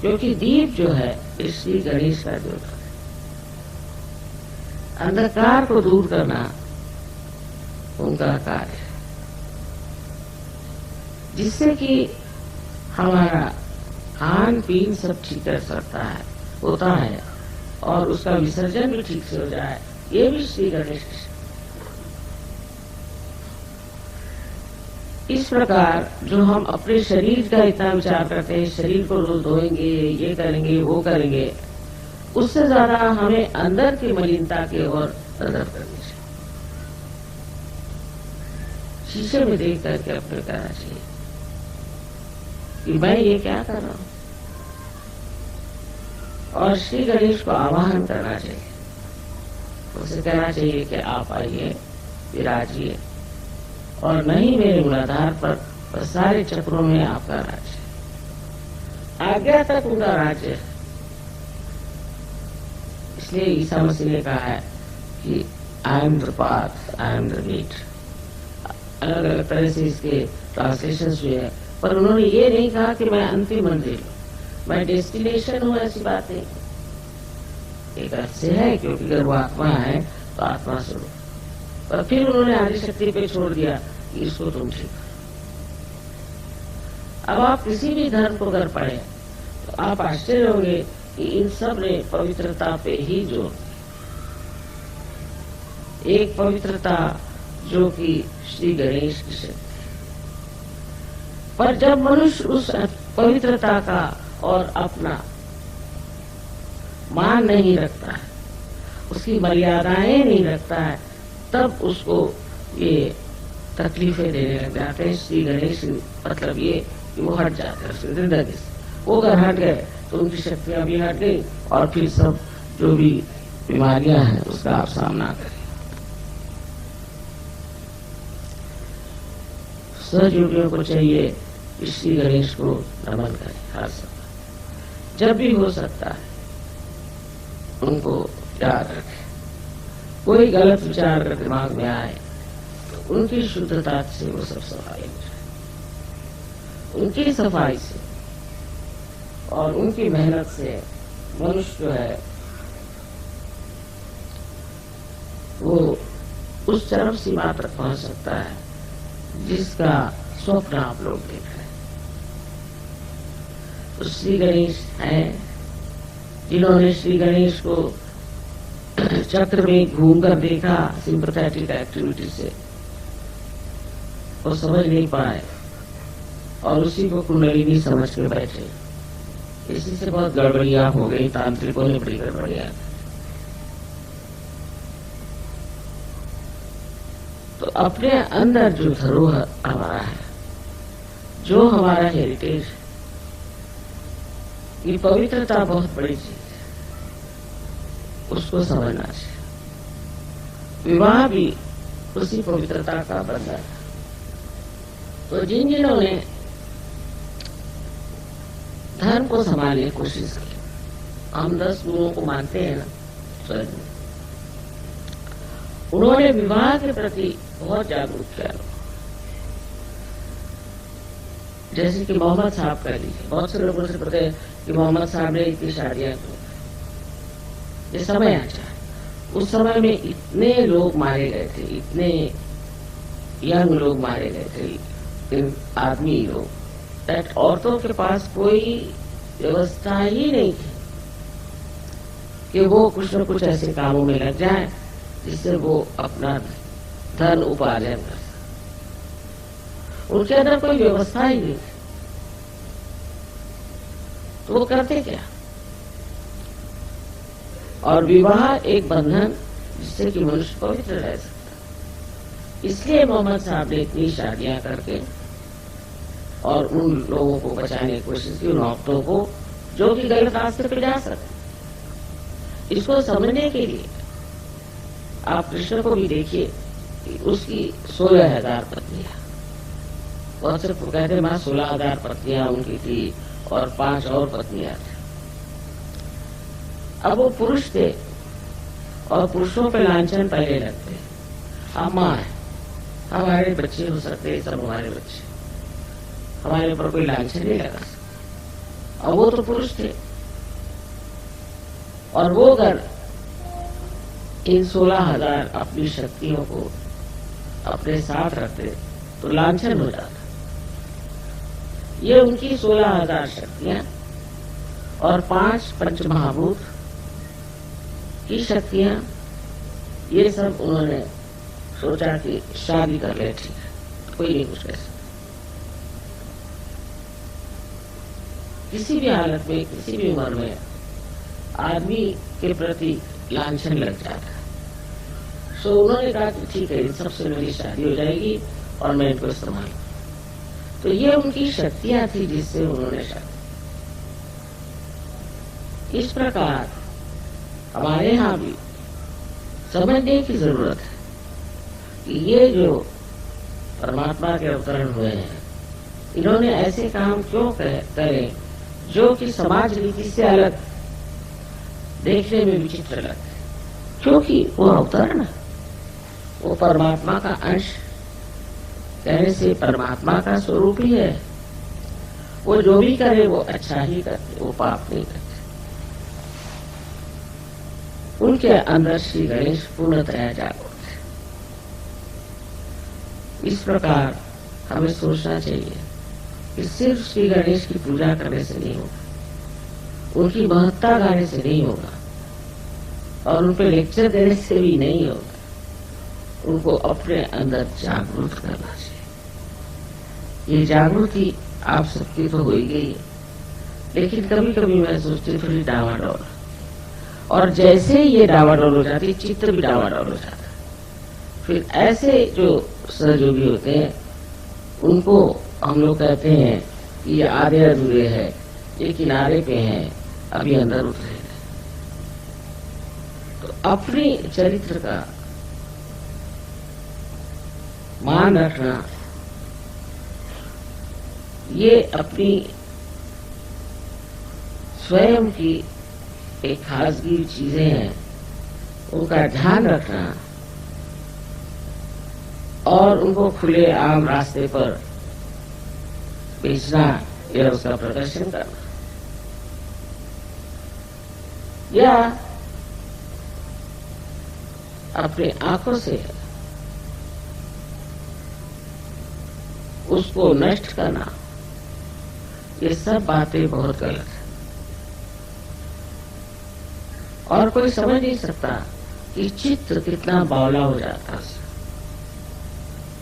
Speaker 1: क्योंकि दीप जो है श्री गणेश का जो है अंधकार को दूर करना उनका कार्य है, जिससे कि हमारा खान पीन सब ठीक कर सकता है, होता है, और उसका विसर्जन भी ठीक से हो जाए। ये भी श्री गणेश की। इस प्रकार जो हम अपने शरीर का इतना विचार करते हैं, शरीर को रोज धोएंगे, ये करेंगे वो करेंगे, उससे ज्यादा हमें अंदर की मलिनता की ओर नजर करनी चाहिए। शीशे में देख करके अपने कहना चाहिए कि मैं ये क्या कर रहा हूं, और श्री गणेश को आवाहन करना चाहिए। उसे कहना चाहिए कि आप आइए, विराजिए, और नहीं मेरे मूलाधार पर सारे चक्रों में आपका राज्य, आज्ञा तक उनका राज्य है। इसलिए ईसा मसीह ने कहा है कि I am the path, I am the meet. अलग अलग तरह से इसके ट्रांसलेशन हुए हैं, पर उन्होंने ये नहीं कहा कि मैं अंतिम मंजिल हूं, मैं डेस्टिनेशन हूं, ऐसी बात नहीं। एक अर्थ से है, क्योंकि अगर वो आत्मा है तो आत्मा स्वरूप, पर फिर उन्होंने आदि शक्ति पे छोड़ दिया कि इसको तुम ठीक। अब आप किसी भी धर्म को अगर पढ़े तो आप आश्चर्य होंगे कि इन सब ने पवित्रता पे ही जोर, एक पवित्रता जो कि श्री गणेश की शक्ति। पर जब मनुष्य उस पवित्रता का और अपना मान नहीं रखता है, उसकी मर्यादाएं नहीं रखता है, तब उसको ये तकलीफें देने लग जाते हैं। श्री गणेश मतलब ये कि वो हट जाते हैं उसकी जिंदगी से। वो अगर हट गए तो उनकी शक्तियां भी हट गई और फिर सब जो भी बीमारियां हैं उसका आप सामना करें। सहयोगियों को चाहिए कि श्री गणेश को नमन करें हर समय, जब भी हो सकता है उनको याद रखें। कोई गलत विचार अगर दिमाग में आए तो उनकी शुद्धता से वो सब सफाई हो जाए। उनकी सफाई से और उनकी मेहनत से मनुष्य जो है वो उस चरम सीमा तक पहुंच सकता है जिसका स्वप्न आप लोग देख रहे हैं। तो श्री गणेश हैं जिन्होंने श्री गणेश को चक्र में घूमकर देखा सिंपैथेटिक एक्टिविटी से, वो समझ नहीं पाए और उसी को कुंडलिनी समझ के बैठे। इसी से बहुत गड़बड़ियां हो गई, तांत्रिकों ने बड़ी गड़बड़ियां। तो अपने अंदर जो धरोहर हमारा है, जो हमारा हेरिटेज है, ये पवित्रता बहुत बड़ी चीज है, उसको समझना चाहिए। विवाह भी उसी पवित्रता का बंधन है। तो जिन्होंने धर्म को संभालने की कोशिश की, हम 10 गुरुओं को मानते हैं ना, तो उन्होंने विवाह के प्रति बहुत जागरूक किया। जैसे कि मोहम्मद साहब कर लीजिए, बहुत से लोगों से पता है कि मोहम्मद साहब ने इतनी शादियां की। ये समय अच्छा है, उस समय में इतने लोग मारे गए थे, इतने यंग लोग मारे गए थे, आदमी लोग, दैट औरतों के पास कोई व्यवस्था ही नहीं थी कि वो कुछ न कुछ ऐसे कामों में लग जाए जिससे वो अपना धन उपार्जन कर। उनके अंदर कोई व्यवस्था ही नहीं, तो वो करते क्या? और विवाह एक बंधन जिससे कि मनुष्य पवित्र रह सकता। इसलिए मोहम्मद साहब ने इतनी शादियां करके और उन लोगों को बचाने की कोशिश की, उन औरतों को जो कि गलत रास्ते पे जा सकते। इसको समझने के लिए आप कृष्ण को भी देखिए, उसकी 16,000 पत्नियां, बहुत से कहते हैं 16,000 पत्नियां उनकी थी और 5 और पत्नियां थी। अब वो पुरुष थे और पुरुषों पे लांछन पहले लगते, हम मां है, हमारे बच्चे हो सकते, सब हमारे बच्चे, हमारे ऊपर कोई लांछन नहीं लगा सकता। और वो तो पुरुष थे और वो अगर इन 16,000 अपनी शक्तियों को अपने साथ रखते तो लांछन हो जाता। ये उनकी 16,000 शक्तियां और 5 पंचमहाभूत की शक्तियां, ये सब उन्होंने सोचा कि शादी कर ले, ठीक है, कोई नहीं कुछ कह सकता। किसी भी हालत में, किसी भी उम्र में आदमी के प्रति लांछन लग जाता है। सो उन्होंने कहा कि ठीक है, इन सबसे मेरी शादी हो जाएगी और मैं इनको इस्तेमाल। तो ये उनकी शक्तियां थी जिससे उन्होंने शादी। इस प्रकार हमारे यहाँ भी समझने की जरूरत है कि ये जो परमात्मा के अवतरण हुए हैं, इन्होंने ऐसे काम क्यों करे जो कि समाज रीति से अलग, देखने में विचित्र लगते, क्योंकि वो अवतरण, वो परमात्मा का अंश, कहने से परमात्मा का स्वरूप ही है। वो जो भी करे वो अच्छा ही करते, वो पाप नहीं करते। उनके अंदर श्री गणेश पूर्णतया जागरूक है। इस प्रकार हमें सोचना चाहिए कि सिर्फ श्री गणेश की पूजा करने से नहीं होगा, उनकी महत्ता गाने से नहीं होगा, और उन पे लेक्चर देने से भी नहीं होगा। उनको अपने अंदर जागरूक करना चाहिए। ये जागृति आप सबकी तो हो ही गई है, लेकिन कभी कभी मैं सोचती हूँ थोड़ी डावाडोल, और जैसे ही ये डावाडोल हो जाती, चित्र भी डावाडोल हो जाता है। फिर ऐसे जो सहयोगी होते हैं उनको हम लोग कहते हैं कि ये आधे अधूरे है, ये किनारे पे हैं, अभी अंदर उतरे। तो अपने चरित्र का मान रखना, ये अपनी स्वयं की एक खासगी चीजें हैं, उनका ध्यान रखना और उनको खुले आम रास्ते पर बेचना या उसका प्रदर्शन करना, या अपने आंखों से उसको नष्ट करना, ये सब बातें बहुत गलत है। और कोई समझ नहीं सकता कि चित्र कितना बावला हो जाता है,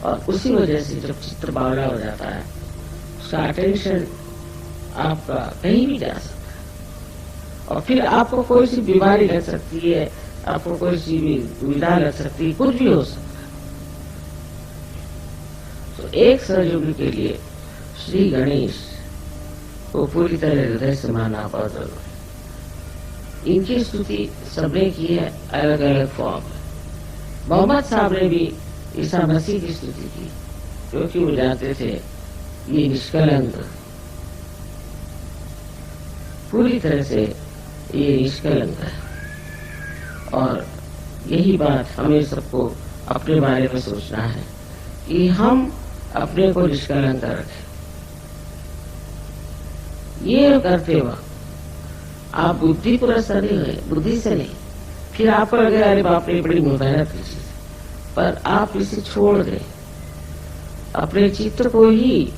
Speaker 1: और उसी वजह से जब चित्र बावला हो जाता है उसका अटेंशन आपका कहीं भी जा सकता है, और फिर आपको कोई सी बीमारी लग सकती है, आपको कोई सी भी दुविधा लग सकती है, कुछ भी हो सकता है। तो एक सहयोगी के लिए श्री गणेश को पूरी तरह हृदय से मानना बहुत जरूरी है। इनकी स्तुति सबने की है अलग अलग फॉर्म में। मोहम्मद साहब ने भी ईसा मसीह की स्तुति की, क्योंकि वो जानते थे ये निष्कलंक, पूरी तरह से ये निष्कलंक है। और यही बात हमें सबको अपने बारे में सोचना है कि हम अपने को निष्कलंक रखें। ये करते वक्त आप बुद्धि पुरस्कार नहीं हुए, बुद्धि से नहीं, फिर आपको लगे अरे बाप रे बड़ी मेहनत की चीज, पर आप इसे छोड़ दें। अपने चित्र को ही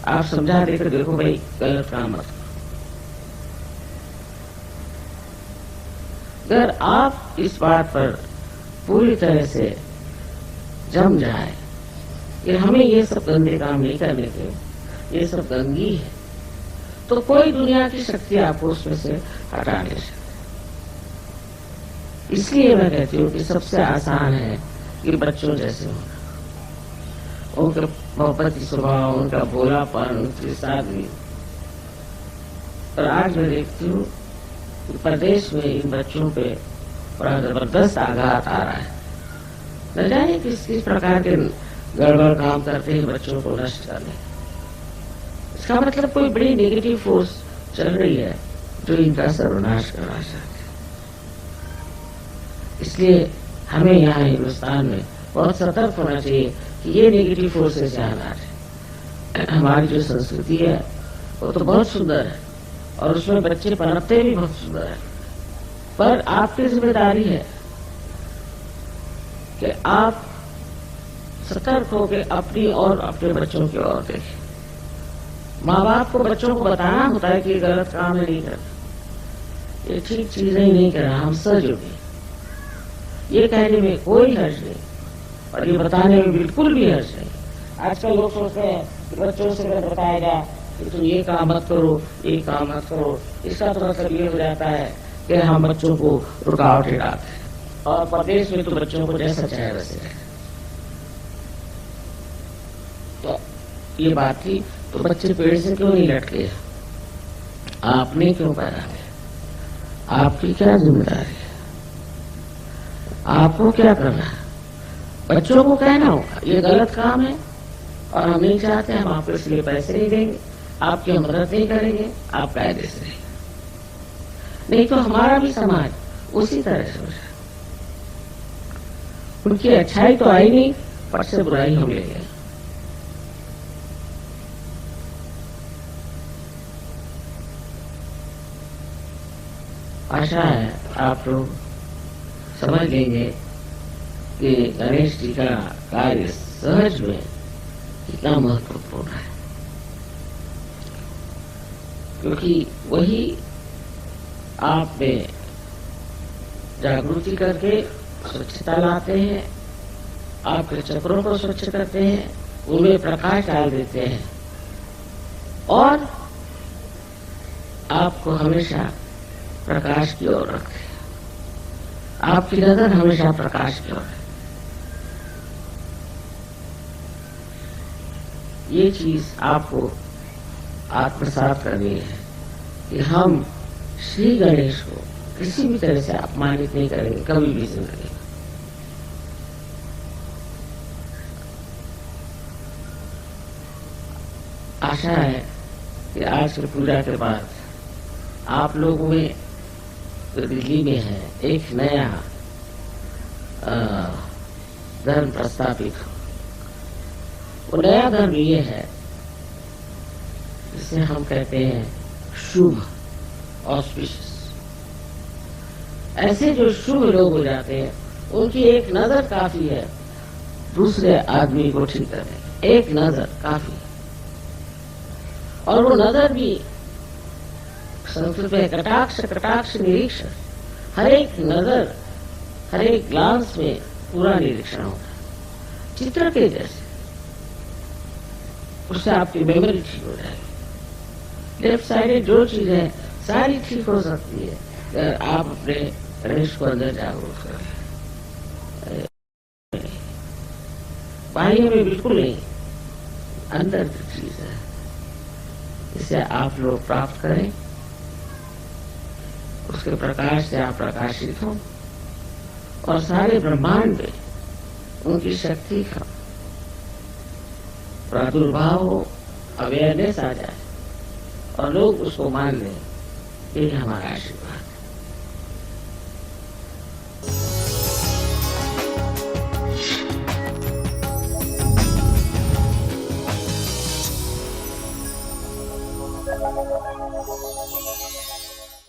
Speaker 1: आप समझा देकर देखो भाई गलत काम मत करो। अगर आप इस बात पर पूरी तरह से जम जाए कि हमें ये सब गंदे काम नहीं करने के, ये सब गंदगी है, तो कोई दुनिया की शक्ति आपको उसमें से हटा नहीं सकती। इसलिए मैं कहती हूँ कि सबसे आसान है कि बच्चों जैसे होना, उनका मोहब्बत की स्वभाव, उनका भोलापन, उनकी सादगी। और आज मैं देखती हूँ कि प्रदेश में इन बच्चों पे बड़ा जबरदस्त आघात आ रहा है। न जाने किस किस प्रकार के गड़बड़ काम करते हैं बच्चों को नष्ट करने। इसका मतलब कोई बड़ी नेगेटिव फोर्स चल रही है जो इनका सर्वनाश करना चाहती है। इसलिए हमें यहाँ हिंदुस्तान में बहुत सतर्क होना चाहिए कि ये नेगेटिव फोर्सेस यहाँ ना आए। हमारी जो संस्कृति है वो तो बहुत सुंदर है, और उसमें बच्चे पनपते भी बहुत सुंदर है, पर आपकी जिम्मेदारी है कि आप सतर्क होकर अपनी और अपने बच्चों की ओर देखें। माँ बाप को बच्चों को बताना होता है कि ये गलत काम है, नहीं करना, ये ठीक चीजें नहीं करना, हम सहयोगी। ये कहने में कोई हर्ज नहीं, और ये बताने में बिल्कुल भी हर्ज नहीं। आजकल लोग सोचते हैं कि बच्चों से अगर बताया जाए कि तुम ये काम मत करो, ये काम मत करो, इसका तो मतलब ये हो जाता है कि हम बच्चों को रुकावटें डालते हैं, और प्रदेश में तो बच्चों को जैसा चाहे वैसे रहे। तो ये बात थी, तो बच्चे पेड़ से क्यों नहीं लटके? आपने क्यों पैदा किया? आपकी क्या जिम्मेदारी है? आपको क्या करना है? बच्चों को कहना होगा ये गलत काम है और हम नहीं चाहते, हम आपको इसलिए पैसे नहीं देंगे, आपकी मदद नहीं करेंगे, आप कायदे से रहेंगे। नहीं तो हमारा भी समाज उसी तरह से हो जाए। उनकी अच्छाई तो आई नहीं, पर से बुराई हम ले गए। आशा है आप लोग समझ लेंगे कि गणेश जी का कार्य सहज में कितना महत्वपूर्ण है। क्योंकि वही आप में जागृति करके स्वच्छता लाते हैं, आपके चक्रों को स्वच्छ करते हैं, उनमें प्रकाश डाल देते हैं और आपको हमेशा प्रकाश की ओर रखते हैं। आपकी नजर हमेशा प्रकाश की ओर है। ये चीज आपको आत्मसात करनी है कि हम श्री गणेश को किसी भी तरह से अपमानित नहीं करेंगे कभी भी जिंदगी में। आशा है कि आज की पूजा के बाद आप लोगों में जो दिल्ली में है एक नया धर्म प्रस्तापित हो। वो नया धर्म ये है जिसे हम कहते हैं शुभ, ऑस्पिशियस। ऐसे जो शुभ लोग हो जाते हैं उनकी एक नजर काफी है दूसरे आदमी को ठीक करने, एक नजर काफी। और वो नजर भी संस्कृत में कटाक्ष कटाक्ष निरीक्षण, हर एक नजर हर एक ग्लांस में पूरा निरीक्षण होता है, चित्र के जैसे। उससे आपकी मेमोरी ठीक हो जाएगी। लेफ्ट साइड जो चीजें सारी ठीक हो सकती है अगर आप अपने गणेश को अंदर जागरूक करें। बाहर में बिल्कुल नहीं, अंदर की चीज है, इसे आप लोग प्राप्त करें, उसके प्रकाश से आप प्रकाशित हो और सारे ब्रह्मांड में उनकी शक्ति का प्रादुर्भाव हो, अवेयरनेस आ जाए और लोग उसको मान लें। यही हमारा आशीर्वाद है।